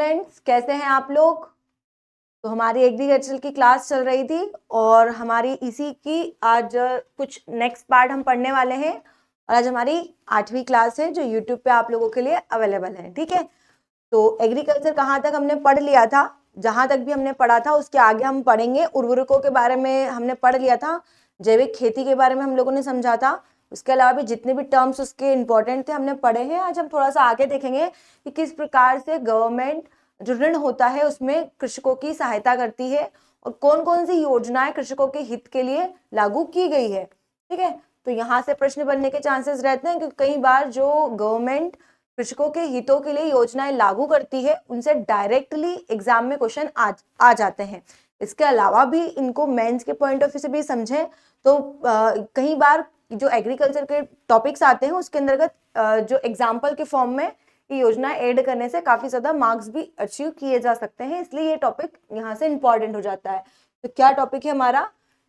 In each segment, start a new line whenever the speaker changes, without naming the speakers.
Friends, कैसे हैं आप लोग। तो हमारी एग्रीकल्चर की क्लास चल रही थी और हमारी इसी की आज कुछ नेक्स्ट पार्ट हम पढ़ने वाले हैं। और आज हमारी 8वीं क्लास है जो यूट्यूब पे आप लोगों के लिए अवेलेबल है। ठीक है, तो एग्रीकल्चर कहाँ तक हमने पढ़ लिया था, जहाँ तक भी हमने पढ़ा था उसके आगे हम पढ़ेंगे। उर्वरकों के बारे में हमने पढ़ लिया था, जैविक खेती के बारे में हम लोगों ने समझा था। उसके अलावा भी जितने भी टर्म्स उसके इंपॉर्टेंट थे हमने पढ़े हैं। आज हम थोड़ा सा आगे देखेंगे कि किस प्रकार से गवर्नमेंट जो ऋण होता है उसमें कृषकों की सहायता करती है और कौन कौन सी योजनाएं कृषकों के हित के लिए लागू की गई है। ठीक है, तो यहाँ से प्रश्न बनने के चांसेस रहते हैं क्योंकि कई बार जो गवर्नमेंट कृषकों के हितों के लिए योजनाएं लागू करती है उनसे डायरेक्टली एग्जाम में क्वेश्चन आ जाते हैं। इसके अलावा भी इनको मेंस के पॉइंट ऑफ व्यू से भी समझें तो कई बार जो एग्रीकल्चर के टॉपिक्स आते हैं उसके अंतर्गत जो एग्जाम्पल के फॉर्म में ये योजना ऐड करने से काफी ज्यादा मार्क्स भी अचीव किए जा सकते हैं, इसलिए ये टॉपिक यहाँ से इंपॉर्टेंट हो जाता है। तो क्या टॉपिक है हमारा?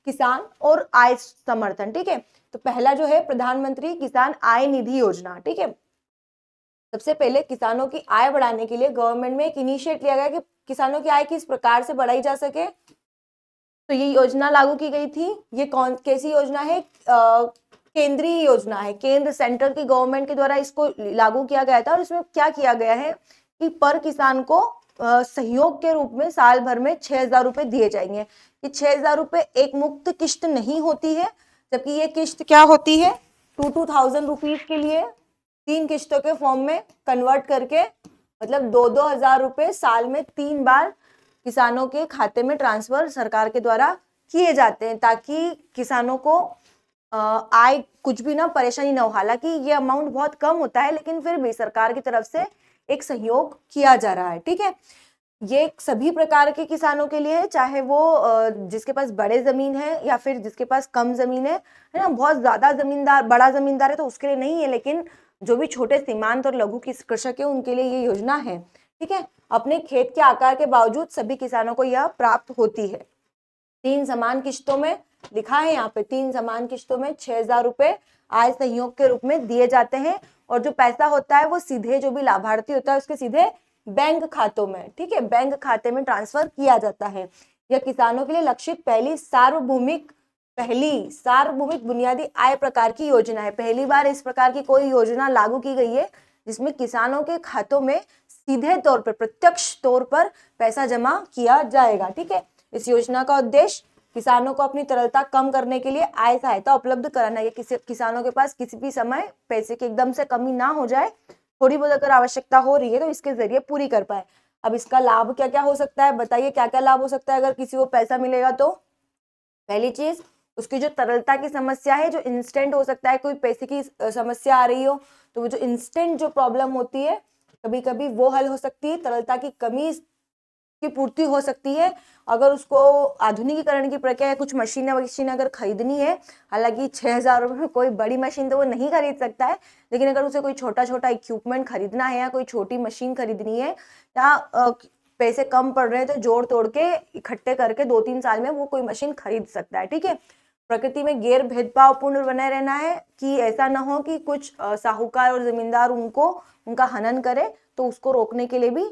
किसान और आय समर्थन। ठीक है, तो पहला जो है प्रधानमंत्री किसान आय निधि योजना। ठीक है, सबसे पहले किसानों की आय बढ़ाने के लिए गवर्नमेंट में एक इनिशिएट लिया गया कि किसानों की आय किस प्रकार से बढ़ाई जा सके। तो ये योजना लागू की गई थी। ये कैसी योजना है? केंद्रीय योजना है, केंद्र सेंट्रल की गवर्नमेंट के द्वारा इसको लागू किया गया था। और इसमें क्या किया गया है कि पर किसान को सहयोग के रूप में साल भर में 6,000 रुपए दिए जाएंगे। ये 6,000 रुपए एक मुक्त किश्त नहीं होती है, जबकि ये किश्त क्या होती है? 2,000 रुपीज के लिए 3 किश्तों के फॉर्म में कन्वर्ट करके, मतलब 2,000 रुपए साल में 3 बार किसानों के खाते में ट्रांसफर सरकार के द्वारा किए जाते हैं, ताकि किसानों को आय कुछ भी ना परेशानी ना हो। हालांकि ये अमाउंट बहुत कम होता है लेकिन फिर भी सरकार की तरफ से एक सहयोग किया जा रहा है। ठीक है, ये सभी प्रकार के किसानों के लिए है, चाहे वो जिसके पास बड़े जमीन है या फिर जिसके पास कम जमीन है ना। बहुत ज्यादा जमींदार, बड़ा जमींदार है तो उसके लिए नहीं है, लेकिन जो भी छोटे सीमांत और लघु कृषक है उनके लिए ये योजना है। ठीक है, अपने खेत के आकार के बावजूद सभी किसानों को यह प्राप्त होती है। 3 समान किश्तों में लिखा है यहाँ पे, 3 समान किश्तों में 6,000 रुपए आय सहयोग के रूप में दिए जाते हैं। और जो पैसा होता है वो सीधे, जो भी लाभार्थी होता है उसके सीधे बैंक खातों में, ठीक है, बैंक खाते में ट्रांसफर किया जाता है। यह किसानों के लिए लक्षित पहली सार्वभौमिक बुनियादी आय प्रकार की योजना है। पहली बार इस प्रकार की कोई योजना लागू की गई है जिसमें किसानों के खातों में सीधे तौर पर, प्रत्यक्ष तौर पर पैसा जमा किया जाएगा। ठीक है, इस योजना का उद्देश्य किसानों को अपनी तरलता कम करने के लिए आय सहायता उपलब्ध कराना है। किसानों के पास किसी भी समय पैसे की एकदम से कमी ना हो जाए, थोड़ी बहुत अगर आवश्यकता हो रही है तो इसके जरिए पूरी कर पाए। अब इसका लाभ क्या क्या हो सकता है, बताइए क्या क्या लाभ हो सकता है अगर किसी को पैसा मिलेगा तो? पहली चीज, उसकी जो तरलता की समस्या है, जो इंस्टेंट हो सकता है, कोई पैसे की समस्या आ रही हो तो वो जो इंस्टेंट जो प्रॉब्लम होती है कभी कभी वो हल हो सकती है। तरलता की कमी की पूर्ति हो सकती है अगर उसको आधुनिकीकरण की प्रक्रिया, कुछ मशीन अगर खरीदनी है। हालांकि 6,000 रुपये में कोई बड़ी मशीन तो वो नहीं खरीद सकता है, लेकिन अगर उसे कोई छोटा छोटा इक्विपमेंट खरीदना है या कोई छोटी मशीन खरीदनी है या पैसे कम पड़ रहे हैं तो जोड़ तोड़ के इकट्ठे करके 2-3 साल में वो कोई मशीन खरीद सकता है। ठीक है, प्रकृति में गैर भेदभावपूर्ण बने रहना है कि ऐसा ना हो कि कुछ साहूकार और जमींदार उनका हनन करे, तो उसको रोकने के लिए भी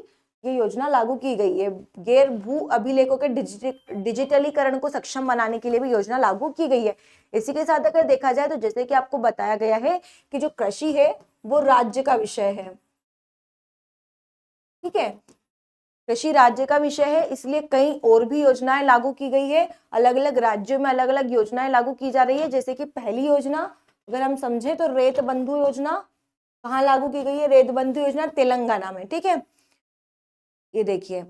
ये योजना लागू की गई है। गैर भू अभिलेखों के डिजिटलीकरण को सक्षम बनाने के लिए भी योजना लागू की गई है। इसी के साथ अगर देखा जाए तो जैसे कि आपको बताया गया है कि जो कृषि है वो राज्य का विषय है। ठीक है, कृषि राज्य का विषय है, इसलिए कई और भी योजनाएं लागू की गई है। अलग अलग राज्यों में अलग अलग योजनाएं लागू की जा रही है। जैसे कि पहली योजना अगर हम समझे तो रेत बंधु योजना कहाँ लागू की गई है? रेत बंधु योजना तेलंगाना में। ठीक है, ये देखिए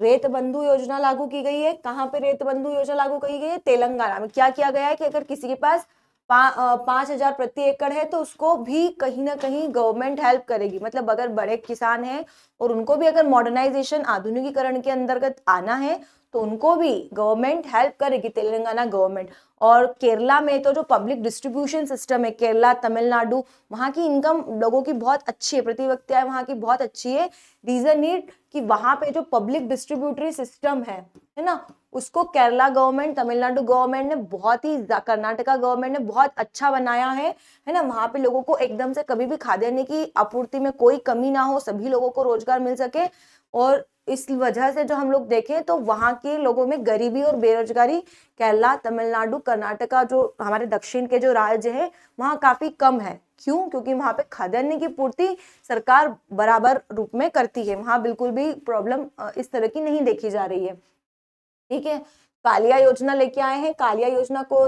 रेत बंधु योजना लागू की गई है। कहाँ पे रेत बंधु योजना लागू की गई है? तेलंगाना में। क्या किया गया है कि अगर किसी के पास 5,000 प्रति एकड़ है तो उसको भी कहीं ना कहीं गवर्नमेंट हेल्प करेगी। मतलब अगर बड़े किसान हैं और उनको भी अगर मॉडर्नाइजेशन, आधुनिकीकरण के अंतर्गत आना है तो उनको भी गवर्नमेंट हेल्प करेगी, तेलंगाना गवर्नमेंट। और केरला में तो जो पब्लिक डिस्ट्रीब्यूशन सिस्टम है, केरला, तमिलनाडु, वहाँ की इनकम लोगों की बहुत अच्छी है, प्रति व्यक्ति आय वहाँ की बहुत अच्छी है। रीजन इट कि वहाँ पे जो पब्लिक डिस्ट्रीब्यूटरी सिस्टम है ना, उसको केरला गवर्नमेंट, तमिलनाडु गवर्नमेंट ने बहुत ही, कर्नाटका गवर्नमेंट ने बहुत अच्छा बनाया है ना। वहाँ पे लोगों को एकदम से कभी भी खाद्यान्न की आपूर्ति में कोई कमी ना हो, सभी लोगों को रोजगार मिल सके और इस वजह से जो हम लोग देखें तो वहाँ के लोगों में गरीबी और बेरोजगारी केरला, तमिलनाडु, कर्नाटका जो हमारे दक्षिण के जो राज्य है वहाँ काफी कम है। क्यों? क्योंकि वहाँ पे खाद्यान्न की पूर्ति सरकार बराबर रूप में करती है, वहाँ बिल्कुल भी प्रॉब्लम इस तरह की नहीं देखी जा रही है। ठीक है, कालिया योजना लेके आए हैं। कालिया योजना को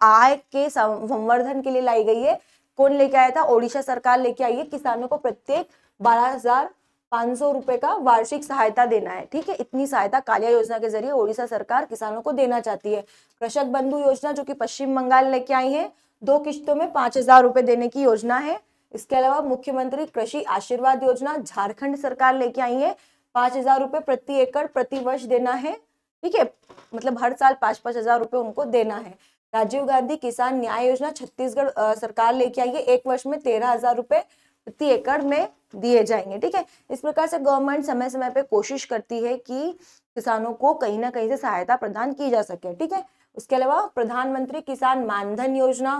आय के संवर्धन के लिए लाई गई है। कौन लेके आया था? ओडिशा सरकार लेके आई है। किसानों को प्रत्येक 12,500 रुपए का वार्षिक सहायता देना है। ठीक है, इतनी सहायता कालिया योजना के जरिए ओडिशा सरकार किसानों को देना चाहती है। कृषक बंधु योजना जो कि पश्चिम बंगाल लेके आई है, 2 किश्तों में 5,000 रुपए देने की योजना है। इसके अलावा मुख्यमंत्री कृषि आशीर्वाद योजना झारखंड सरकार लेके आई है, 5,000 रुपए प्रति एकड़ प्रति वर्ष देना है। ठीक है, मतलब हर साल 5-5 हजार रुपए उनको देना है। राजीव गांधी किसान न्याय योजना छत्तीसगढ़ सरकार लेके आई है, 1 वर्ष में 13,000 रुपए प्रति एकड़ में दिए जाएंगे। ठीक है, इस प्रकार से गवर्नमेंट समय समय पे कोशिश करती है कि किसानों को कहीं ना कहीं से सहायता प्रदान की जा सके। ठीक है, उसके अलावा प्रधानमंत्री किसान मानधन योजना,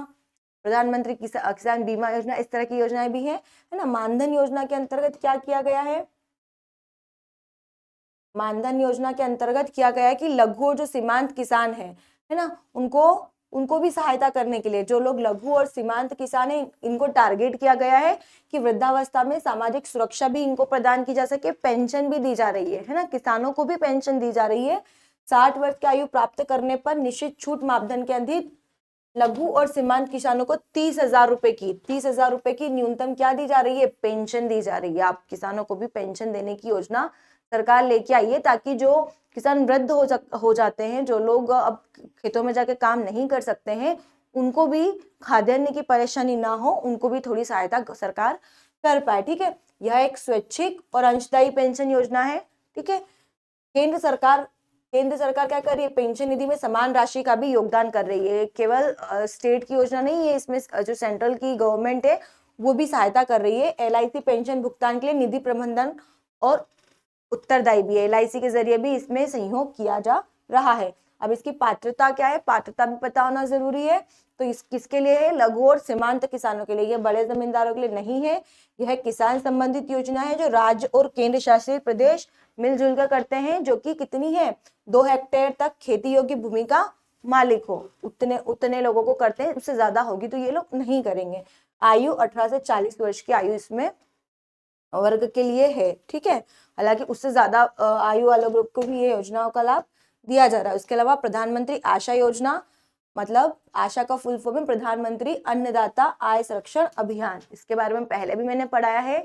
प्रधानमंत्री किसान बीमा योजना, इस तरह की योजनाएं भी है ना। मानधन योजना के अंतर्गत क्या किया गया है? मानधन योजना के अंतर्गत किया गया है कि लघु और जो सीमांत किसान है ना, उनको भी सहायता करने के लिए, जो लोग लघु और सीमांत किसान हैं इनको टारगेट किया गया है कि वृद्धावस्था में सामाजिक सुरक्षा भी इनको प्रदान की जा सके, पेंशन भी दी जा रही है ना, किसानों को भी पेंशन दी जा रही है। 60 वर्ष की आयु प्राप्त करने पर निश्चित छूट मापदंड के अधीन लघु और सीमांत किसानों को 30,000 रुपए की न्यूनतम क्या दी जा रही है? पेंशन दी जा रही है। आप किसानों को भी पेंशन देने की योजना सरकार लेके आई है, ताकि जो किसान वृद्ध हो जाते हैं, जो लोग अब खेतों में जाके काम नहीं कर सकते हैं, उनको भी खाद्यान्न की परेशानी ना हो, उनको भी थोड़ी सहायता सरकार कर पाए। ठीक है, यह एक स्वैच्छिक और अंशदायी पेंशन योजना है। ठीक है, केंद्र सरकार क्या कर रही है? पेंशन निधि में समान राशि का भी योगदान कर रही है। केवल स्टेट की योजना नहीं है, इसमें जो सेंट्रल की गवर्नमेंट है वो भी सहायता कर रही है। LIC पेंशन भुगतान के लिए निधि प्रबंधन और उत्तरदायी भी है, LIC के जरिए भी इसमें सहयोग किया जा रहा है। अब इसकी पात्रता क्या है? पात्रता भी पता होना जरूरी है। तो इस किसके लिए है? लघु और सीमांत किसानों के लिए, यह बड़े जमींदारों के लिए नहीं है। यह किसान संबंधित योजना है जो राज्य और केंद्र शासित प्रदेश मिलजुल कर करते हैं, जो कि कितनी है? 2 हेक्टेयर तक खेती योग्य भूमि का मालिक हो, उतने लोगों को करते हैं। उससे ज्यादा होगी तो ये लोग नहीं करेंगे। आयु 18 से 40 वर्ष की आयु इसमें वर्ग के लिए है। ठीक है, हालांकि उससे ज्यादा आयु वाले ग्रुप को भी ये योजनाओं का लाभ दिया जा रहा है। उसके अलावा प्रधानमंत्री आशा योजना, मतलब आशा का फुल फॉर्म है प्रधानमंत्री अन्नदाता आय संरक्षण अभियान। इसके बारे में पहले भी मैंने पढ़ाया है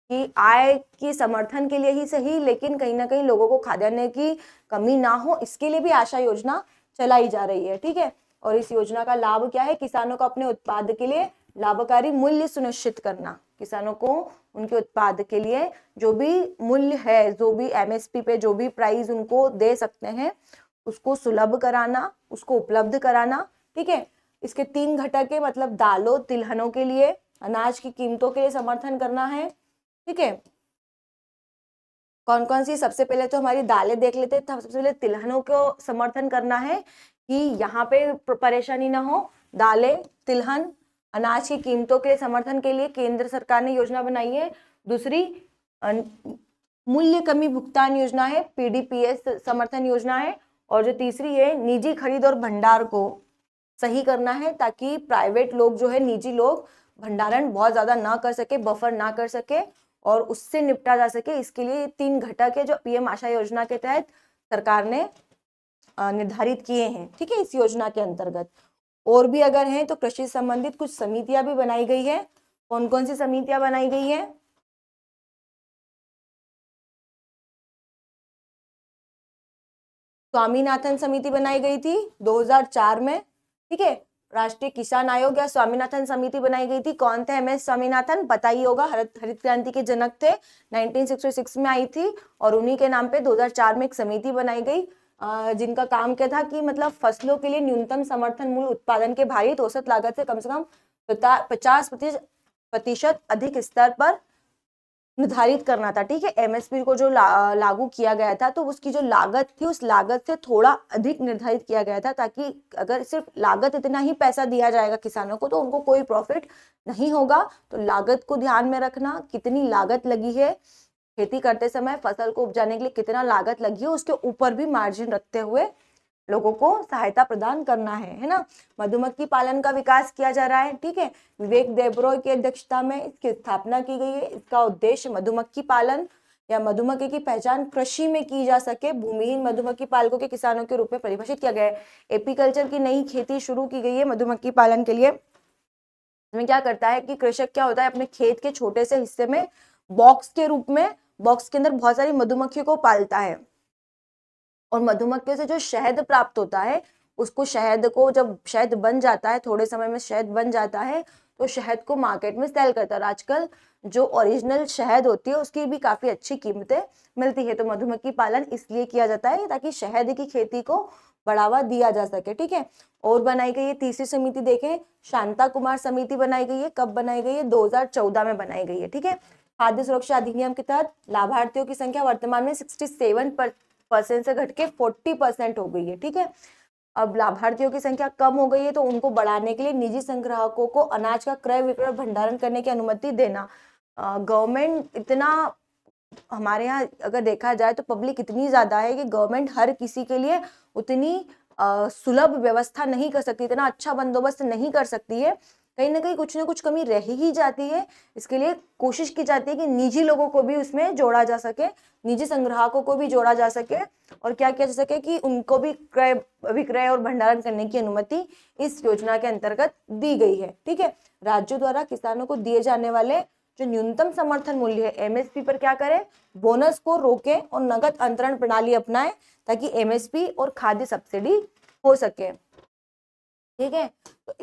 कि आय की समर्थन के लिए ही सही, लेकिन कहीं ना कहीं लोगों को खाद्यान्न की कमी ना हो, इसके लिए भी आशा योजना चलाई जा रही है। ठीक है, और इस योजना का लाभ क्या है? किसानों को अपने उत्पाद के लिए लाभकारी मूल्य सुनिश्चित करना, किसानों को उनके उत्पाद के लिए जो भी मूल्य है, जो भी MSP पे जो भी प्राइस उनको दे सकते हैं, उसको सुलभ कराना, उसको उपलब्ध कराना। ठीक है, इसके 3 घटक है, मतलब दालों तिलहनों के लिए, अनाज की कीमतों के लिए समर्थन करना है। ठीक है, कौन कौन सी? सबसे पहले तो हमारी दालें देख लेते हैं। सबसे पहले तिलहनों को समर्थन करना है कि यहाँ पे परेशानी ना हो। दालें, तिलहन, अनाज की कीमतों के समर्थन के लिए केंद्र सरकार ने योजना बनाई है। दूसरी मूल्य कमी भुगतान योजना है, PDPS समर्थन योजना है। और जो तीसरी है, निजी खरीद और भंडार को सही करना है, ताकि प्राइवेट लोग जो है, निजी लोग भंडारण बहुत ज्यादा ना कर सके, बफर ना कर सके और उससे निपटा जा सके। इसके लिए 3 घटक है जो PM आशा योजना के तहत सरकार ने निर्धारित किए हैं। ठीक है, इस योजना के अंतर्गत और भी अगर हैं तो कृषि संबंधित कुछ समितियां भी बनाई गई है। कौन कौन सी समितियां बनाई गई है? स्वामीनाथन समिति बनाई गई थी 2004 में। ठीक है, राष्ट्रीय किसान आयोग या स्वामीनाथन समिति बनाई गई थी। कौन थे? MS स्वामीनाथन, पता ही होगा, हरित क्रांति के जनक थे, 1966 में आई थी और उन्हीं के नाम पे 2004 में एक समिति बनाई गई, जिनका काम क्या था कि मतलब फसलों के लिए न्यूनतम समर्थन मूल्य उत्पादन के भारित औसत लागत से कम 50% अधिक स्तर पर निर्धारित करना था। ठीक है, MSP को जो लागू किया गया था, तो उसकी जो लागत थी उस लागत से थोड़ा अधिक निर्धारित किया गया था, ताकि अगर सिर्फ लागत इतना ही पैसा दिया जाएगा किसानों को तो उनको कोई प्रॉफिट नहीं होगा। तो लागत को ध्यान में रखना, कितनी लागत लगी है, खेती करते समय फसल को उपजाने के लिए कितना लागत लगी है उसके ऊपर भी मार्जिन रखते हुए लोगों को सहायता प्रदान करना है ना। मधुमक्खी पालन का विकास किया जा रहा है, ठीक है। विवेक देबरॉय की अध्यक्षता में इसकी स्थापना की गई है। इसका उद्देश्य मधुमक्खी पालन या मधुमक्खी की पहचान कृषि में की जा सके, भूमिहीन मधुमक्खी पालकों के किसानों के रूप में परिभाषित किया गया है। एपीकल्चर की नई खेती शुरू की गई है मधुमक्खी पालन के लिए। इसमें क्या करता है कि कृषक क्या होता है, अपने खेत के छोटे से हिस्से में बॉक्स के रूप में, बॉक्स के अंदर बहुत सारी मधुमक्खियों को पालता है और मधुमक्खियों से जो शहद प्राप्त होता है उसको, शहद को जब शहद बन जाता है, थोड़े समय में शहद बन जाता है, तो शहद को मार्केट में सेल करता है। और आजकल जो ओरिजिनल शहद होती है उसकी भी काफी अच्छी कीमतें मिलती है। तो मधुमक्खी पालन इसलिए किया जाता है ताकि शहद की खेती को बढ़ावा दिया जा सके, ठीक है। और बनाई गई है तीसरी समिति, देखें शांता कुमार समिति बनाई गई है। कब बनाई गई है? 2014 में बनाई गई है, ठीक है। खाद्य सुरक्षा अधिनियम के तहत लाभार्थियों की संख्या वर्तमान में 67% से घट के 40% हो गई है, ठीक है। अब लाभार्थियों की संख्या कम हो गई है तो उनको बढ़ाने के लिए निजी संग्राहकों को अनाज का क्रय विक्रय भंडारण करने की अनुमति देना। गवर्नमेंट इतना, हमारे यहाँ अगर देखा जाए तो पब्लिक इतनी ज्यादा है कि गवर्नमेंट हर किसी के लिए उतनी सुलभ व्यवस्था नहीं कर सकती, इतना अच्छा बंदोबस्त नहीं कर सकती है। कहीं ना कहीं कुछ ना कुछ कमी रह ही जाती है। इसके लिए कोशिश की जाती है कि निजी लोगों को भी उसमें जोड़ा जा सके, निजी संग्राहकों को भी जोड़ा जा सके और क्या किया जा सके कि उनको भी क्रय विक्रय और भंडारण करने की अनुमति इस योजना के अंतर्गत दी गई है, ठीक है। राज्यों द्वारा किसानों को दिए जाने वाले जो न्यूनतम समर्थन मूल्य है एमएसपी पर क्या करें, बोनस को रोकें और नगद अंतरण प्रणाली अपनाएं ताकि एमएसपी और खाद्य सब्सिडी हो सके, ठीक है। तो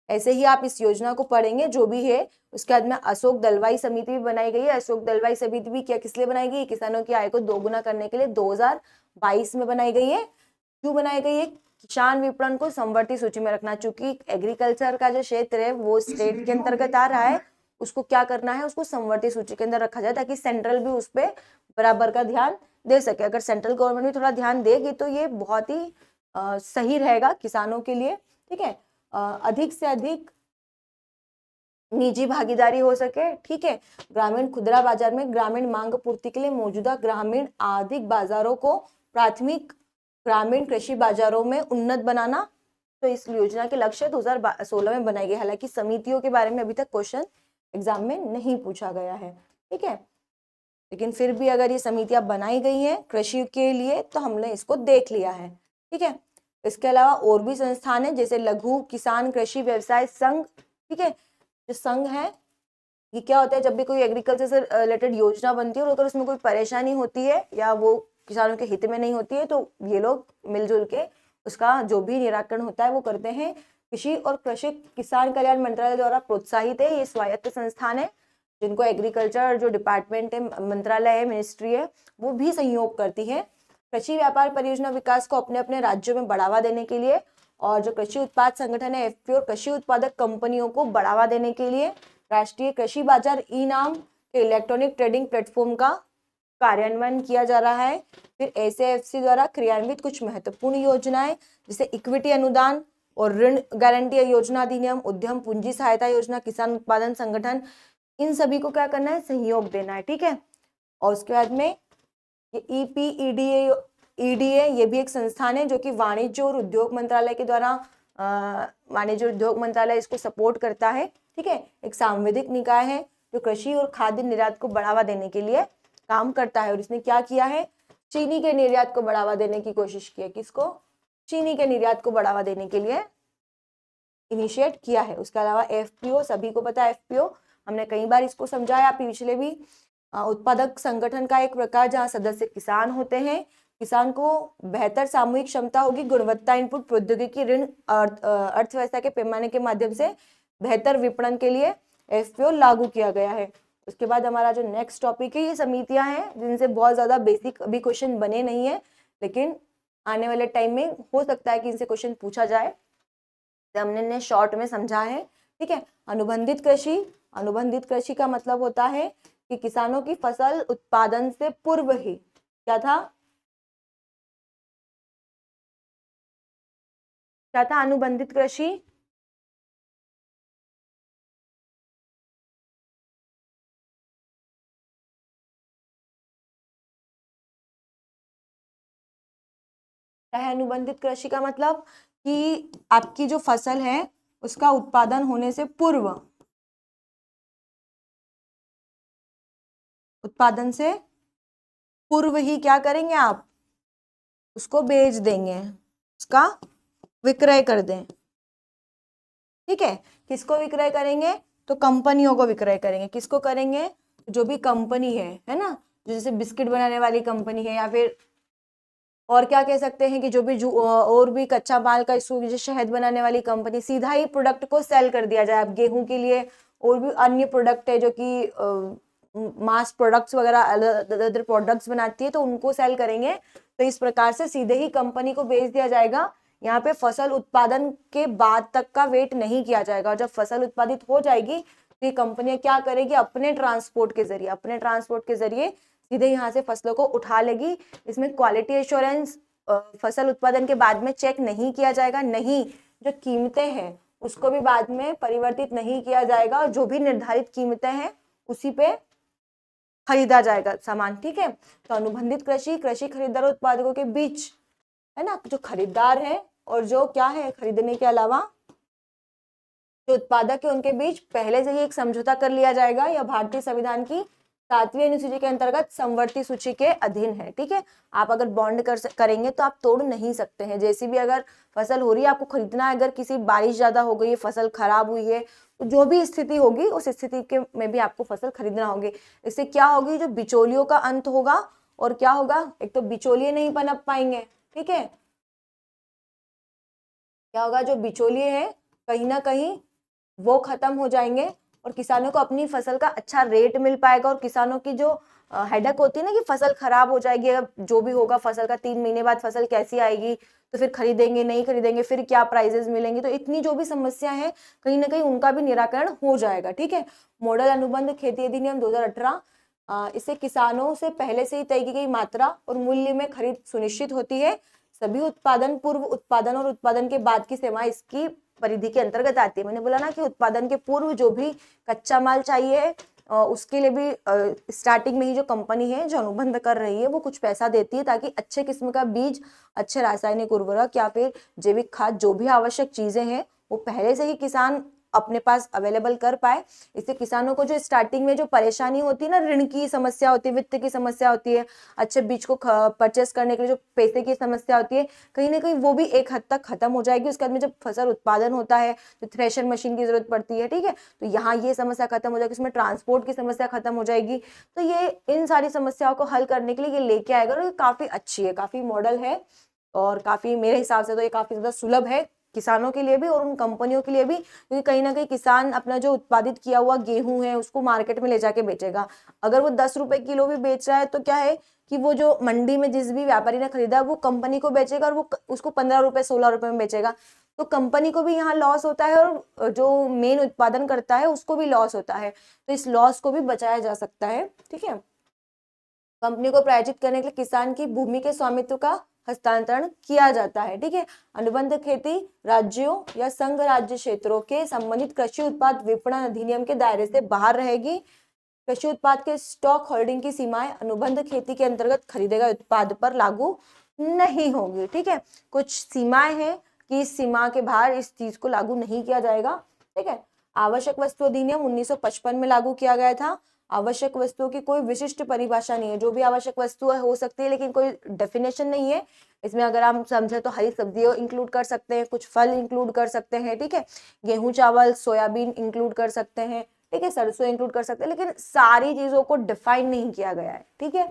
ऐसे ही आप इस योजना को पढ़ेंगे जो भी है। उसके बाद में अशोक दलवाई समिति भी बनाई गई है। अशोक दलवाई समिति भी क्या किस लिए बनाई गई है? किसानों की आय को दोगुना करने के लिए 2022 में बनाई गई है। क्यों बनाई गई है? किसान विपणन को समवर्ती सूची में रखना। चूंकि एग्रीकल्चर का जो क्षेत्र है वो स्टेट के अंतर्गत आ रहा है, उसको क्या करना है, उसको समवर्ती सूची के अंदर रखा जाए ताकि सेंट्रल भी उस पर बराबर का ध्यान दे सके। अगर सेंट्रल गवर्नमेंट भी थोड़ा ध्यान देगी तो ये बहुत ही सही रहेगा किसानों के लिए, ठीक है। अधिक से अधिक निजी भागीदारी हो सके, ठीक है। ग्रामीण खुदरा बाजार में ग्रामीण मांग पूर्ति के लिए मौजूदा ग्रामीण आर्थिक बाजारों को प्राथमिक ग्रामीण कृषि बाजारों में उन्नत बनाना। तो इस योजना के लक्ष्य 2016 में बनाई गई। हालांकि समितियों के बारे में अभी तक क्वेश्चन एग्जाम में नहीं पूछा गया है, ठीक है। लेकिन फिर भी अगर ये समितियां बनाई गई हैं कृषि के लिए तो हमने इसको देख लिया है, ठीक है। इसके अलावा और भी संस्थान है जैसे लघु किसान कृषि व्यवसाय संघ, ठीक है। जो संघ है ये क्या होता है, जब भी कोई एग्रीकल्चर से रिलेटेड योजना बनती है और अगर उसमें कोई परेशानी होती है या वो किसानों के हित में नहीं होती है तो ये लोग मिलजुल के उसका जो भी निराकरण होता है वो करते हैं। कृषि और कृषि किसान कल्याण मंत्रालय द्वारा प्रोत्साहित है, ये स्वायत्त संस्थान है जिनको एग्रीकल्चर जो डिपार्टमेंट है, मंत्रालय है, मिनिस्ट्री है, वो भी सहयोग करती है। कृषि व्यापार परियोजना विकास को अपने अपने राज्यों में बढ़ावा देने के लिए और जो कृषि उत्पाद संगठन है एफपीओ और कृषि उत्पादक कंपनियों को बढ़ावा देने के लिए राष्ट्रीय कृषि बाजार ई नाम के इलेक्ट्रॉनिक ट्रेडिंग प्लेटफॉर्म का कार्यान्वयन किया जा रहा है। फिर एसएएफसी द्वारा क्रियान्वित कुछ महत्वपूर्ण योजनाएं जैसे इक्विटी अनुदान और ऋण गारंटी योजना अधिनियम, उद्यम पूंजी सहायता योजना, किसान उत्पादन संगठन, इन सभी को क्या करना है, सहयोग देना है, ठीक है। और उसके बाद में ये ईपीईडीए ईडीए ये भी एक संस्थान है जो कि वाणिज्य और उद्योग मंत्रालय के द्वारा वाणिज्य और उद्योग मंत्रालय इसको सपोर्ट करता है, ठीक है। एक सांविधिक निकाय है जो कृषि और खाद्य निर्यात को बढ़ावा देने के लिए काम करता है और इसने क्या किया है, चीनी के निर्यात को बढ़ावा देने की कोशिश की है। किसको? चीनी के निर्यात को बढ़ावा देने के लिए इनिशिएट किया है। उसके अलावा एफपीओ, सभी को पता है एफपीओ, हमने कई बार इसको समझाया पिछले भी। उत्पादक संगठन का एक प्रकार जहां सदस्य किसान होते हैं। किसान को बेहतर सामूहिक क्षमता होगी, गुणवत्ता इनपुट प्रौद्योगिकी ऋण अर्थव्यवस्था के पैमाने के माध्यम से बेहतर विपणन के लिए एफपीओ लागू किया गया है। उसके बाद हमारा जो नेक्स्ट टॉपिक है, ये समितियां हैं जिनसे बहुत ज्यादा बेसिक अभी क्वेश्चन बने नहीं है, लेकिन आने वाले टाइम में हो सकता है कि इनसे क्वेश्चन पूछा जाए, तो हमने शॉर्ट में समझा है, ठीक है। अनुबंधित कृषि, अनुबंधित कृषि का मतलब होता है कि किसानों की फसल उत्पादन से पूर्व ही क्या था, क्या था अनुबंधित कृषि? क्या है अनुबंधित कृषि का मतलब? कि आपकी जो फसल है उसका उत्पादन होने से पूर्व, उत्पादन से पूर्व ही क्या करेंगे आप, उसको बेच देंगे, उसका विक्रय कर दें। ठीक है, किसको विक्रय करेंगे? तो कंपनियों को विक्रय करेंगे। किसको करेंगे? जो भी कंपनी है ना, जो जैसे बिस्किट बनाने वाली कंपनी है, या फिर और क्या कह सकते हैं कि जो भी और भी कच्चा माल का इसको जो शहद बनाने वाली कंपनी, सीधा ही प्रोडक्ट को सेल कर दिया जाए। अब गेहूं के लिए और भी अन्य प्रोडक्ट है जो कि मास प्रोडक्ट्स वगैरह अदर प्रोडक्ट्स बनाती है, तो उनको सेल करेंगे। तो इस प्रकार से सीधे ही कंपनी को बेच दिया जाएगा। यहाँ पे फसल उत्पादन के बाद तक का वेट नहीं किया जाएगा। और जब फसल उत्पादित हो जाएगी तो ये कंपनियां क्या करेगी, अपने ट्रांसपोर्ट के जरिए सीधे यहाँ से फसलों को उठा लेगी। इसमें क्वालिटी एश्योरेंस फसल उत्पादन के बाद में चेक नहीं किया जाएगा, नहीं जो कीमतें हैं उसको भी बाद में परिवर्तित नहीं किया जाएगा, और जो भी निर्धारित कीमतें हैं उसी पे खरीदा जाएगा सामान। ठीक है, तो अनुबंधित कृषि, कृषि खरीदार और उत्पादकों के बीच, है ना, जो खरीदार है और जो क्या है खरीदने के अलावा जो उत्पादक है, उनके बीच पहले से ही एक समझौता कर लिया जाएगा। यह भारतीय संविधान की 7वीं अनुसूची के अंतर्गत समवर्ती सूची के अधीन है। ठीक है, आप अगर बॉन्ड करेंगे तो आप तोड़ नहीं सकते हैं। जैसी भी अगर फसल हो रही है आपको खरीदना है, अगर किसी बारिश ज्यादा हो गई है, फसल खराब हुई है, तो जो भी स्थिति होगी उस स्थिति के में भी आपको फसल खरीदना होगी। इससे क्या होगी, जो बिचौलियों का अंत होगा, और क्या होगा, एक तो बिचौलिए नहीं पनप पाएंगे। ठीक है, क्या होगा, जो बिचौलिए हैं कहीं ना कहीं वो खत्म हो जाएंगे, और किसानों को अपनी फसल का अच्छा रेट मिल पाएगा। और किसानों की जो हेडक होती है ना कि फसल खराब हो जाएगी, अब जो भी होगा फसल का 3 महीने बाद फसल कैसी आएगी, तो फिर खरीदेंगे नहीं खरीदेंगे, फिर क्या प्राइजेस मिलेंगे, तो इतनी जो भी समस्या है कहीं ना कहीं उनका भी निराकरण हो जाएगा। ठीक है, मॉडल अनुबंध खेती अधिनियम 2018, इससे किसानों से पहले से ही तय की गई मात्रा और मूल्य में खरीद सुनिश्चित होती है। सभी उत्पादन, पूर्व उत्पादन और उत्पादन के बाद की सेवाएं इसकी परिधि के अंतर्गत आती है। मैंने बोला ना कि उत्पादन के पूर्व जो भी कच्चा माल चाहिए उसके लिए भी स्टार्टिंग में ही जो कंपनी है जो अनुबंध कर रही है वो कुछ पैसा देती है, ताकि अच्छे किस्म का बीज, अच्छे रासायनिक उर्वरक या फिर जैविक खाद, जो भी आवश्यक चीजें हैं वो पहले से ही किसान अपने पास अवेलेबल कर पाए। इससे किसानों को जो स्टार्टिंग में जो परेशानी होती है ना, ऋण की समस्या होती है, वित्त की समस्या होती है, अच्छे बीज को परचेस करने के लिए जो पैसे की समस्या होती है, कहीं ना कहीं वो भी एक हद तक खत्म हो जाएगी। उसके बाद में जब फसल उत्पादन होता है तो थ्रेशर मशीन की जरूरत पड़ती है। ठीक है, तो यहाँ ये समस्या खत्म हो जाएगी, उसमें ट्रांसपोर्ट की समस्या खत्म हो जाएगी। तो ये इन सारी समस्याओं को हल करने के लिए ये लेके आएगा, और ये काफी अच्छी है, काफी मॉडल है, और काफी मेरे हिसाब से तो ये काफी ज्यादा सुलभ है किसानों के लिए भी और उन कंपनियों के लिए भी, क्योंकि कहीं ना कहीं किसान अपना जो उत्पादित किया हुआ गेहूं है उसको मार्केट में ले जाके बेचेगा। अगर वो 10 रुपए किलो भी बेच रहा है तो क्या है कि वो जो मंडी में जिस भी व्यापारी ने खरीदा वो कंपनी को बेचेगा, और वो उसको 15 रुपए 16 रुपए में बेचेगा। तो कंपनी को भी यहाँ लॉस होता है, और जो मेन उत्पादन करता है उसको भी लॉस होता है। तो इस लॉस को भी बचाया जा सकता है। ठीक है, कंपनी को प्रायोजित करने के लिए किसान की भूमि के स्वामित्व का हस्तांतरण किया जाता है। ठीक है, अनुबंध खेती राज्यों या संघ राज्य क्षेत्रों के संबंधित कृषि उत्पाद विपणन अधिनियम के दायरे से बाहर रहेगी। कृषि उत्पाद के स्टॉक होल्डिंग की सीमाएं अनुबंध खेती के अंतर्गत खरीदे गए उत्पाद पर लागू नहीं होगी। ठीक है, कुछ सीमाएं हैं कि इस सीमा के बाहर इस चीज को लागू नहीं किया जाएगा। ठीक है, आवश्यक वस्तु अधिनियम 1955 में लागू किया गया था। आवश्यक वस्तुओं की कोई विशिष्ट परिभाषा नहीं है, जो भी आवश्यक वस्तु हो सकती है लेकिन कोई डेफिनेशन नहीं है इसमें। अगर हम समझे तो हरी सब्जियां इंक्लूड कर सकते हैं, कुछ फल इंक्लूड कर सकते हैं। ठीक है, गेहूं चावल सोयाबीन इंक्लूड कर सकते हैं। ठीक है, सरसों इंक्लूड कर सकते हैं, लेकिन सारी चीजों को डिफाइन नहीं किया गया है। ठीक है,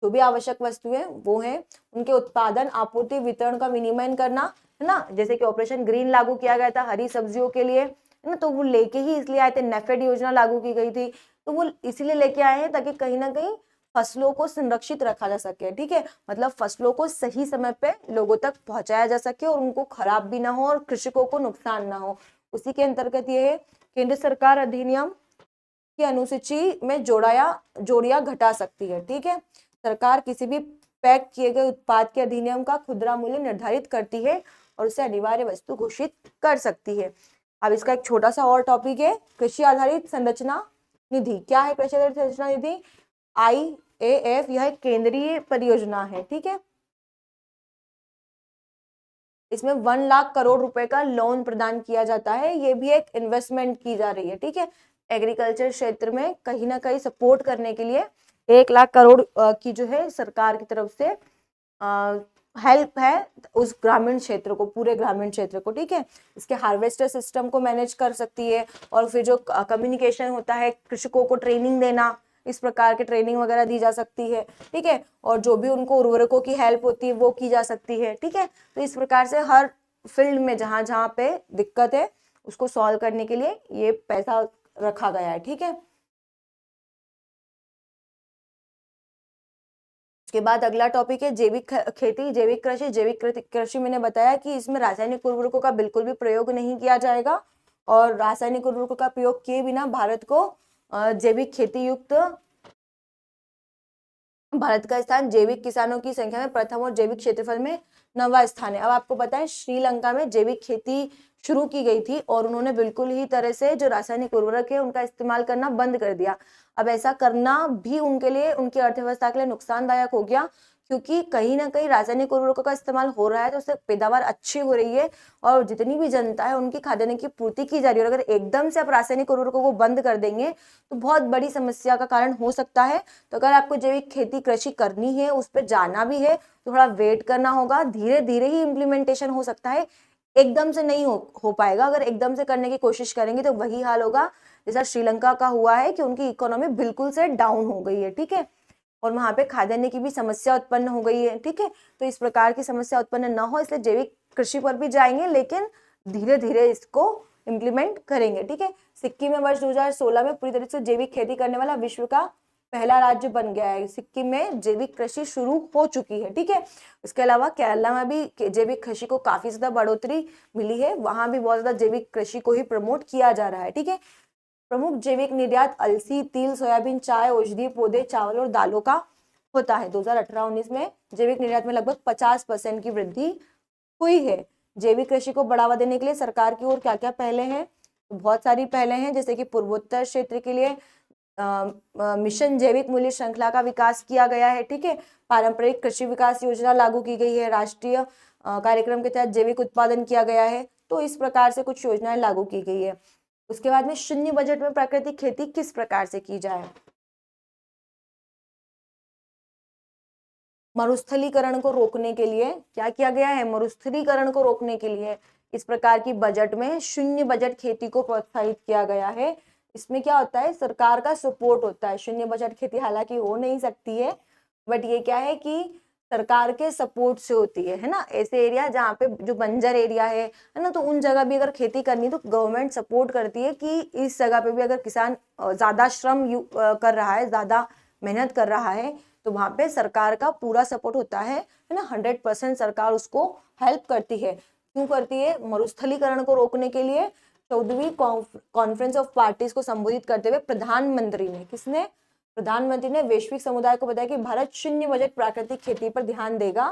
जो भी आवश्यक वस्तुएं वो है उनके उत्पादन, आपूर्ति, वितरण का विनियमन करना, है ना। जैसे कि ऑपरेशन ग्रीन लागू किया गया था हरी सब्जियों के लिए, है ना, तो वो लेके ही इसलिए आए थे। नेफेड योजना लागू की गई थी, तो वो इसलिए लेके आए हैं ताकि कहीं ना कहीं फसलों को संरक्षित रखा जा सके। ठीक है, मतलब फसलों को सही समय पे लोगों तक पहुंचाया जा सके और उनको खराब भी ना हो और कृषकों को नुकसान ना हो। उसी के अंतर्गत ये है केंद्र सरकार अधिनियम की अनुसूची में जोड़िया घटा सकती है। ठीक है, सरकार किसी भी पैक किए गए उत्पाद के अधिनियम का खुदरा मूल्य निर्धारित करती है और उसे अनिवार्य वस्तु घोषित कर सकती है। अब इसका एक छोटा सा और टॉपिक है कृषि आधारित संरचना निधि। क्या है कृषि आधारित संरचना निधि? IAF, यह एक केंद्रीय परियोजना है। ठीक है, इसमें 1 लाख करोड़ रुपए का लोन प्रदान किया जाता है। ये भी एक इन्वेस्टमेंट की जा रही है, ठीक है। एग्रीकल्चर क्षेत्र में कहीं ना कहीं सपोर्ट करने के लिए 1 लाख करोड़ की जो है सरकार की तरफ से हेल्प है उस ग्रामीण क्षेत्र को, पूरे ग्रामीण क्षेत्र को, ठीक है। इसके हार्वेस्टर सिस्टम को मैनेज कर सकती है, और फिर जो कम्युनिकेशन होता है, कृषकों को ट्रेनिंग देना, इस प्रकार के ट्रेनिंग वगैरह दी जा सकती है, ठीक है। और जो भी उनको उर्वरकों की हेल्प होती है वो की जा सकती है, ठीक है। तो इस प्रकार से हर फील्ड में जहां जहां पे दिक्कत है उसको सॉल्व करने के लिए ये पैसा रखा गया है, ठीक है। उसके बाद अगला टॉपिक है जैविक खेती, जैविक कृषि। जैविक कृषि मैंने बताया कि इसमें रासायनिक उर्वरकों का बिल्कुल भी प्रयोग नहीं किया जाएगा, और रासायनिक उर्वरकों का प्रयोग किए बिना भारत को जैविक खेती युक्त भारत का स्थान जैविक किसानों की संख्या में प्रथम और जैविक क्षेत्रफल में 9वां स्थान है। अब आपको पता है श्रीलंका में जैविक खेती शुरू की गई थी और उन्होंने बिल्कुल ही तरह से जो रासायनिक उर्वरक है उनका इस्तेमाल करना बंद कर दिया। अब ऐसा करना भी उनके लिए, उनकी अर्थव्यवस्था के लिए नुकसानदायक हो गया, क्योंकि कहीं ना कहीं रासायनिक उर्वरकों का इस्तेमाल हो रहा है तो उससे पैदावार अच्छी हो रही है और जितनी भी जनता है उनकी खाद्यान्न की पूर्ति की जा रही है। और अगर एकदम से आप रासायनिक उर्वरकों को बंद कर देंगे तो बहुत बड़ी समस्या का कारण हो सकता है। तो अगर आपको जैविक खेती कृषि करनी है, उस पर जाना भी है, तो थोड़ा वेट करना होगा, धीरे धीरे ही इम्प्लीमेंटेशन हो सकता है, एकदम से नहीं हो पाएगा। अगर एकदम से करने की कोशिश करेंगे तो वही हाल होगा जैसा श्रीलंका का हुआ है कि उनकी इकोनॉमी बिल्कुल से डाउन हो गई है, ठीक है, और वहां पे खाद्यान्न की भी समस्या उत्पन्न हो गई है, ठीक है। तो इस प्रकार की समस्या उत्पन्न न हो इसलिए जैविक कृषि पर भी जाएंगे, लेकिन धीरे धीरे इसको इम्प्लीमेंट करेंगे, ठीक है। सिक्किम में वर्ष 2016 में पूरी तरह से जैविक खेती करने वाला विश्व का पहला राज्य बन गया है। सिक्किम में जैविक कृषि शुरू हो चुकी है, ठीक है। इसके अलावा केरला में भी जैविक कृषि को काफी ज्यादा बढ़ोतरी मिली है, वहां भी बहुत ज्यादा जैविक कृषि को ही प्रमोट किया जा रहा है, ठीक है। प्रमुख जैविक निर्यात अलसी, तिल, सोयाबीन, चाय, औषधीय पौधे, चावल और दालों का होता है। 2018-19 में जैविक निर्यात में लगभग 50% की वृद्धि हुई है। जैविक कृषि को बढ़ावा देने के लिए सरकार की ओर क्या क्या पहले हैं? बहुत सारी पहले हैं, जैसे कि पूर्वोत्तर क्षेत्र के लिए मिशन जैविक मूल्य श्रृंखला का विकास किया गया है, ठीक है। पारंपरिक कृषि विकास योजना लागू की गई है, राष्ट्रीय कार्यक्रम के तहत जैविक उत्पादन किया गया है। तो इस प्रकार से कुछ योजनाएं लागू की गई है। उसके बाद में शून्य बजट में प्राकृतिक खेती किस प्रकार से की जाए? मरुस्थलीकरण को रोकने के लिए क्या किया गया है? मरुस्थलीकरण को रोकने के लिए इस प्रकार की बजट में शून्य बजट खेती को प्रोत्साहित किया गया है। इसमें क्या होता है, सरकार का सपोर्ट होता है। शून्य बजट खेती हालांकि हो नहीं सकती है, बट ये क्या है कि सरकार के सपोर्ट से होती है ना। ऐसे एरिया जहाँ पे जो बंजर एरिया है ना, तो उन जगह भी अगर खेती करनी है तो गवर्नमेंट सपोर्ट करती है कि इस जगह पे भी अगर किसान ज्यादा श्रम कर रहा है, ज्यादा मेहनत कर रहा है, तो वहां पे सरकार का पूरा सपोर्ट होता है ना। 100% सरकार उसको हेल्प करती है। क्यों करती है? मरुस्थलीकरण को रोकने के लिए 14वीं कॉन्फ्रेंस ऑफ पार्टीज को संबोधित करते हुए प्रधानमंत्री ने, किसने? प्रधानमंत्री ने वैश्विक समुदाय को बताया कि भारत शून्य बजट प्राकृतिक खेती पर ध्यान देगा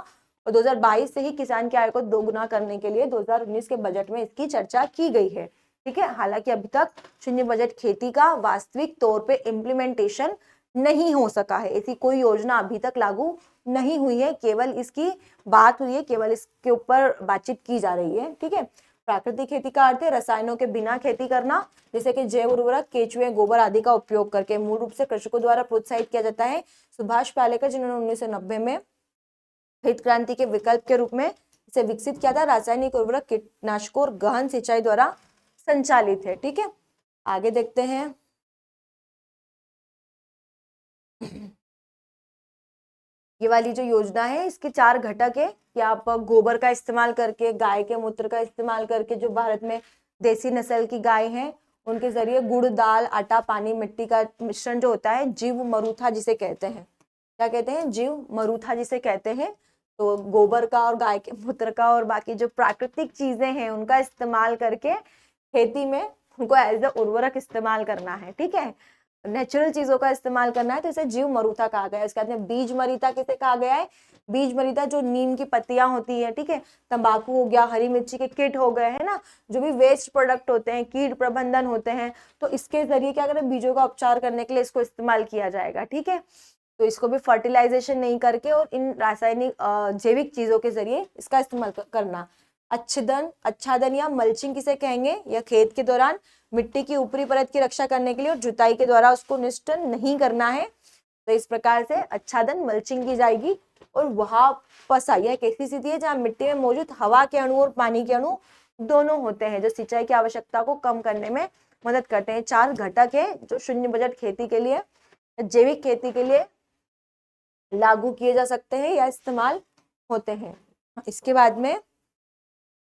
और 2022 से ही किसान की आय को दोगुना करने के लिए 2019 के बजट में इसकी चर्चा की गई है, ठीक है। हालांकि अभी तक शून्य बजट खेती का वास्तविक तौर पे इम्प्लीमेंटेशन नहीं हो सका है, ऐसी कोई योजना अभी तक लागू नहीं हुई है, केवल इसकी बात हुई है, केवल इसके ऊपर बातचीत की जा रही है, ठीक है। प्राकृतिक खेती का अर्थ है रसायनों के बिना खेती करना, जैसे कि जैव उर्वरक, केचुए, गोबर आदि का उपयोग करके। मूल रूप से कृषकों द्वारा प्रोत्साहित किया जाता है। सुभाष पालेकर जिन्होंने 1990 में हरित क्रांति के विकल्प के रूप में इसे विकसित किया था। रासायनिक उर्वरक, कीटनाशकों और गहन सिंचाई द्वारा संचालित है, ठीक है। आगे देखते हैं। ये वाली जो योजना है इसके 4 घटक है कि आप गोबर का इस्तेमाल करके, गाय के मूत्र का इस्तेमाल करके, जो भारत में देसी नस्ल की गाय हैं उनके जरिए गुड़, दाल, आटा, पानी, मिट्टी का मिश्रण जो होता है, जीव मरूथा जिसे कहते हैं, क्या कहते हैं? जीव मरूथा जिसे कहते हैं। तो गोबर का और गाय के मूत्र का और बाकी जो प्राकृतिक चीजें हैं उनका इस्तेमाल करके खेती में उनको एज अ उर्वरक इस्तेमाल करना है, ठीक है। नेचुरल चीजों का इस्तेमाल करना है, तो इसे जीव मरूथा कहा गया है। इसके बाद में बीज मरीता किसे कहा गया है? बीज मरीता जो नीम की पत्तियां होती है, ठीक है, तंबाकू हो गया, हरी मिर्ची के किट हो गए, है ना, जो भी वेस्ट प्रोडक्ट होते हैं, कीट प्रबंधन होते हैं, तो इसके जरिए क्या करें, बीजों का उपचार करने के लिए इसको इस्तेमाल किया जाएगा, ठीक है। तो इसको भी फर्टिलाइजेशन नहीं करके और इन रासायनिक जैविक चीजों के जरिए इसका इस्तेमाल करना। आच्छादन या मल्चिंग किसे कहेंगे? यह खेत के दौरान मिट्टी की ऊपरी परत की रक्षा करने के लिए और जुताई के द्वारा उसको नष्ट नहीं करना है। तो इस प्रकार से आच्छादन मल्चिंग की जाएगी। और वहापसा यह एक ऐसी स्थिति है जहाँ मिट्टी में मौजूद हवा के अणु और पानी के अणु दोनों होते हैं, जो सिंचाई की आवश्यकता को कम करने में मदद करते हैं। 4 घटक है जो शून्य बजट खेती के लिए, जैविक खेती के लिए लागू किए जा सकते हैं या इस्तेमाल होते हैं। इसके बाद में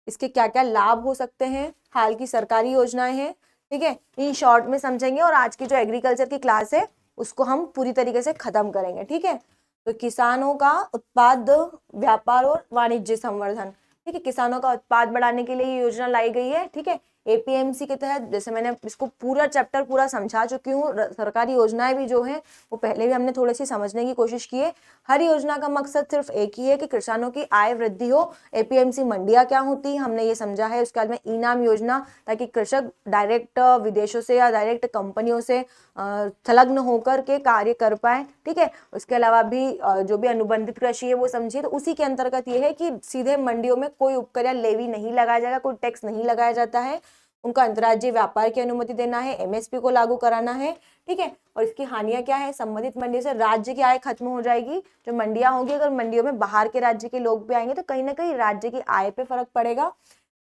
इसके क्या क्या लाभ हो सकते हैं, हाल की सरकारी योजनाएं हैं, ठीक है, इन शॉर्ट में समझेंगे। और आज की जो एग्रीकल्चर की क्लास है उसको हम पूरी तरीके से खत्म करेंगे, ठीक है। तो किसानों का उत्पाद व्यापार और वाणिज्य संवर्धन, ठीक है, किसानों का उत्पाद बढ़ाने के लिए ये योजना लाई गई है, ठीक है। एपीएमसी के तहत, जैसे मैंने इसको पूरा चैप्टर पूरा समझा चुकी हूँ, सरकारी योजनाएं भी जो है वो पहले भी हमने थोड़ी सी समझने की कोशिश की है। हर योजना का मकसद सिर्फ एक ही है कि किसानों की आय वृद्धि हो। एपीएमसी मंडियां क्या होती है हमने ये समझा है। उसके बाद में इनाम योजना, ताकि कृषक डायरेक्ट विदेशों से या डायरेक्ट कंपनियों से संलग्न होकर के कार्य कर पाए, ठीक है। उसके अलावा भी जो भी अनुबंधित कृषि है वो समझिए। तो उसी के अंतर्गत ये है कि सीधे मंडियों में कोई उपकर या लेवी नहीं लगाया जाएगा, कोई टैक्स नहीं लगाया जाता है। उनका अंतर्राज्यीय व्यापार की अनुमति देना है, एमएसपी को लागू कराना है, ठीक है। और इसकी हानियां क्या है? संबंधित मंडी से राज्य की आय खत्म हो जाएगी। जो मंडियां होंगी, अगर मंडियों में बाहर के राज्य के लोग भी आएंगे तो कहीं ना कहीं राज्य की आय पे फर्क पड़ेगा।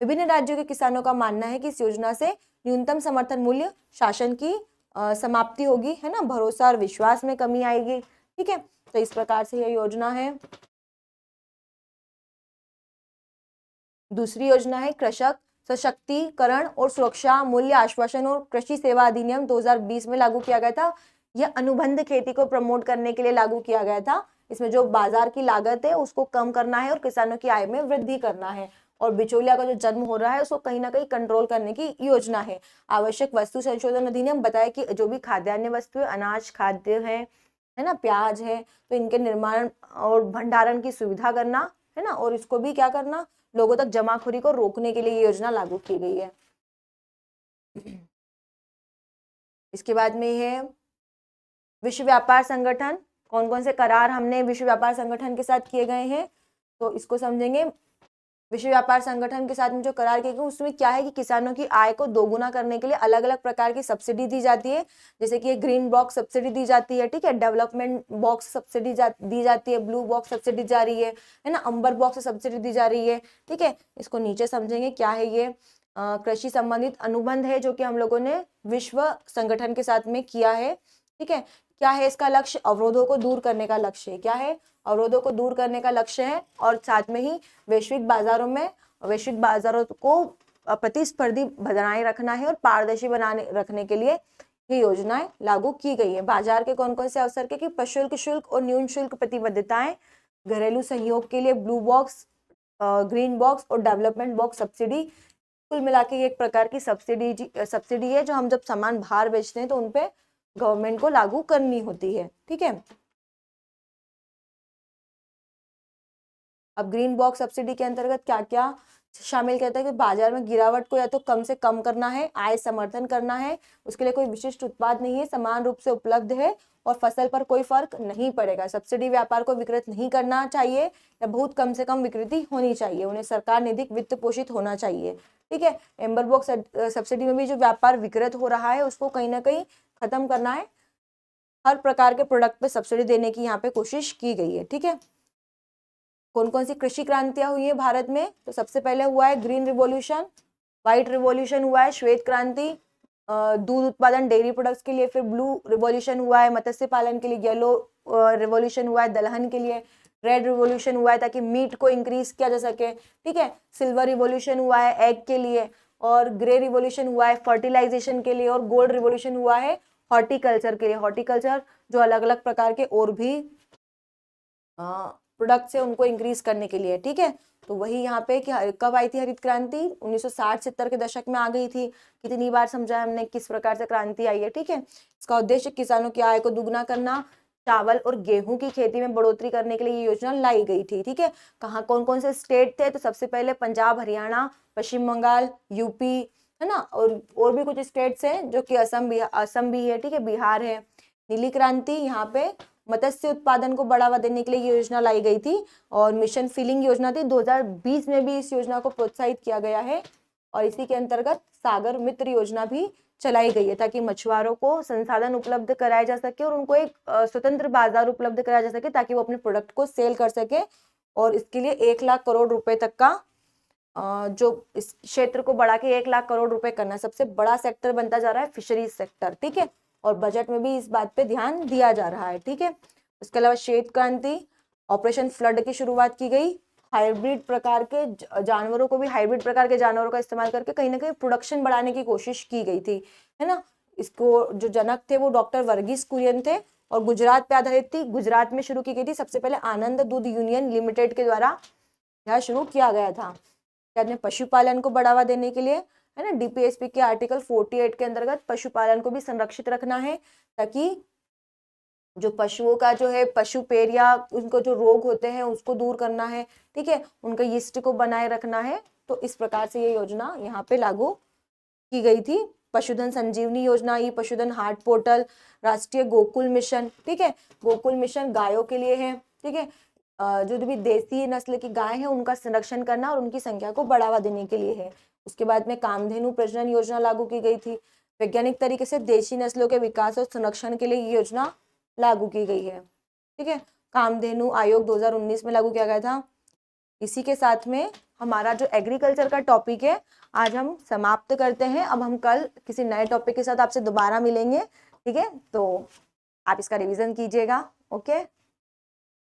विभिन्न राज्यों के किसानों का मानना है कि इस योजना से न्यूनतम समर्थन मूल्य शासन की समाप्ति होगी, है ना, भरोसा और विश्वास में कमी आएगी, ठीक है। तो इस प्रकार से यह योजना है। दूसरी योजना है कृषक सशक्तिकरण और सुरक्षा मूल्य आश्वासन और कृषि सेवा अधिनियम 2020 में लागू किया गया था। यह अनुबंध खेती को प्रमोट करने के लिए लागू किया गया था। इसमें जो बाजार की लागत है उसको कम करना है और किसानों की आय में वृद्धि करना है। और बिचौलिया का जो जन्म हो रहा है उसको कहीं ना कहीं कंट्रोल करने की योजना है। आवश्यक वस्तु संशोधन अधिनियम बताया कि जो भी खाद्यान्न वस्तुएं, अनाज, खाद्य है ना, प्याज है, तो इनके निर्माण और भंडारण की सुविधा करना, है ना, और इसको भी क्या करना, लोगों तक जमाखोरी को रोकने के लिए ये योजना लागू की गई है। इसके बाद में है विश्व व्यापार संगठन। कौन कौन से करार हमने विश्व व्यापार संगठन के साथ किए गए हैं, तो इसको समझेंगे। विश्व व्यापार संगठन के साथ में जो करार किए गए उसमें क्या है कि किसानों की आय को दोगुना करने के लिए अलग अलग प्रकार की सब्सिडी दी जाती है। जैसे कि ग्रीन बॉक्स सब्सिडी दी जाती है, ठीक है, डेवलपमेंट बॉक्स सब्सिडी दी जाती है, ब्लू बॉक्स सब्सिडी जा रही है ना, अंबर बॉक्स सब्सिडी दी जा रही है, ठीक है। इसको नीचे समझेंगे क्या है ये। कृषि संबंधित अनुबंध है जो कि हम लोगों ने विश्व संगठन के साथ में किया है, ठीक है। क्या है इसका लक्ष्य? अवरोधों को दूर करने का लक्ष्य है। क्या है? अवरोधों को दूर करने का लक्ष्य है। और साथ में ही वैश्विक बाजारों को प्रतिस्पर्धी बनाए रखना है और पारदर्शी बनाने रखने के लिए ये योजनाएं लागू की गई है। बाजार के कौन कौन से अवसर के कि प्रशुल्क शुल्क और न्यून शुल्क प्रतिबद्धताएं, घरेलू सहयोग के लिए ब्लू बॉक्स, ग्रीन बॉक्स और डेवलपमेंट बॉक्स सब्सिडी, कुल मिला के एक प्रकार की सब्सिडी है जो हम जब सामान बाहर बेचते हैं तो उनपे गवर्नमेंट को लागू करनी होती है, ठीक है। अब ग्रीन बॉक्स सब्सिडी के अंतर्गत क्या क्या शामिल कहता है कि बाजार में गिरावट को या तो कम से कम करना है, आय समर्थन करना है, उसके लिए कोई विशिष्ट उत्पाद नहीं है, समान रूप से उपलब्ध है और फसल पर कोई फर्क नहीं पड़ेगा। सब्सिडी व्यापार को विकृत नहीं करना चाहिए या बहुत कम से कम विकृति होनी चाहिए, उन्हें सरकार निधि वित्त पोषित होना चाहिए, ठीक है। एम्बर बॉक्स सब्सिडी में भी जो व्यापार विकृत हो रहा है उसको कहीं ना कहीं खत्म करना है। हर प्रकार के प्रोडक्ट पे सब्सिडी देने की यहाँ पे कोशिश की गई है, ठीक है। कौन कौन सी कृषि क्रांतियां हुई है भारत में? तो सबसे पहले हुआ है ग्रीन रिवॉल्यूशन, व्हाइट रिवॉल्यूशन हुआ है, श्वेत क्रांति दूध उत्पादन डेयरी प्रोडक्ट्स के लिए, फिर ब्लू रिवॉल्यूशन हुआ है मत्स्य पालन के लिए, येलो रिवॉल्यूशन हुआ है दलहन के लिए, रेड रिवॉल्यूशन हुआ है ताकि मीट को इंक्रीज किया जा सके, ठीक है, सिल्वर रिवॉल्यूशन हुआ है एग के लिए, और ग्रे रिवॉल्यूशन हुआ है फर्टिलाइजेशन के लिए, और गोल्ड रिवॉल्यूशन हुआ है हॉर्टिकल्चर के लिए। हॉर्टिकल्चर जो अलग अलग प्रकार के और भी प्रोडक्ट्स है उनको इंक्रीज करने के लिए, ठीक है। तो वही यहाँ पे कि कब आई थी हरित क्रांति? 1960-70 के दशक में आ गई थी। कितनी बार समझा हमने किस प्रकार से क्रांति आई है, ठीक है। इसका उद्देश्य किसानों की आय को दुगना करना, चावल और गेहूं की खेती में बढ़ोतरी करने के लिए ये योजना लाई गई थी, ठीक है। कहाँ कौन कौन से स्टेट थे? तो सबसे पहले पंजाब, हरियाणा, पश्चिम बंगाल, यूपी, है ना, और भी कुछ स्टेट्स हैं जो कि असम भी है, ठीक है, बिहार है। नीली क्रांति यहाँ पे मत्स्य उत्पादन को बढ़ावा देने के लिए ये योजना लाई गई थी और मिशन फिलिंग योजना थी। 2020 में भी इस योजना को प्रोत्साहित किया गया है और इसी के अंतर्गत सागर मित्र योजना भी चलाई गई है ताकि मछुआरों को संसाधन उपलब्ध कराया जा सके और उनको एक स्वतंत्र बाजार उपलब्ध कराया जा सके ताकि वो अपने प्रोडक्ट को सेल कर सके। और इसके लिए 1 लाख करोड़ रुपए तक का जो इस क्षेत्र को बढ़ा के 1 लाख करोड़ रुपए करना, सबसे बड़ा सेक्टर बनता जा रहा है फिशरीज सेक्टर, ठीक है। और बजट में भी इस बात पे ध्यान दिया जा रहा है, ठीक है। इसके अलावा श्वेत क्रांति, ऑपरेशन फ्लड की शुरुआत की गई। हाइब्रिड प्रकार के जानवरों को भी, हाइब्रिड प्रकार के जानवरों का इस्तेमाल करके कहीं ना कहीं प्रोडक्शन बढ़ाने की कोशिश की गई थी, है ना। इसको जो जनक थे वो डॉक्टर वर्गीस कुरियन थे और गुजरात पे आधारित थी। गुजरात में शुरू की गई थी, सबसे पहले आनंद दूध यूनियन लिमिटेड के द्वारा यह शुरू किया गया था। में पशुपालन को बढ़ावा देने के लिए, है ना, डीपीएसपी के आर्टिकल 48 के अंतर्गत पशुपालन को भी संरक्षित रखना है ताकि जो पशुओं का जो है पशुपेर या उनको जो रोग होते हैं उसको दूर करना है, ठीक है, उनका यीस्ट को बनाए रखना है। तो इस प्रकार से ये योजना यहाँ पे लागू की गई थी। पशुधन संजीवनी योजना, ई पशुधन हाट पोर्टल, राष्ट्रीय गोकुल मिशन, ठीक है, गोकुल मिशन गायों के लिए है, ठीक है। जो भी देसी नस्ल की गाय है उनका संरक्षण करना और उनकी संख्या को बढ़ावा देने के लिए है। उसके बाद में कामधेनु प्रजनन योजना लागू की गई थी। वैज्ञानिक तरीके से देशी नस्लों के विकास और संरक्षण के लिए ये योजना लागू की गई है, ठीक है। कामधेनु आयोग 2019 में लागू किया गया था। इसी के साथ में हमारा जो एग्रीकल्चर का टॉपिक है आज हम समाप्त करते हैं। अब हम कल किसी नए टॉपिक के साथ आपसे दोबारा मिलेंगे, ठीक है। तो आप इसका रिवीजन कीजिएगा, ओके।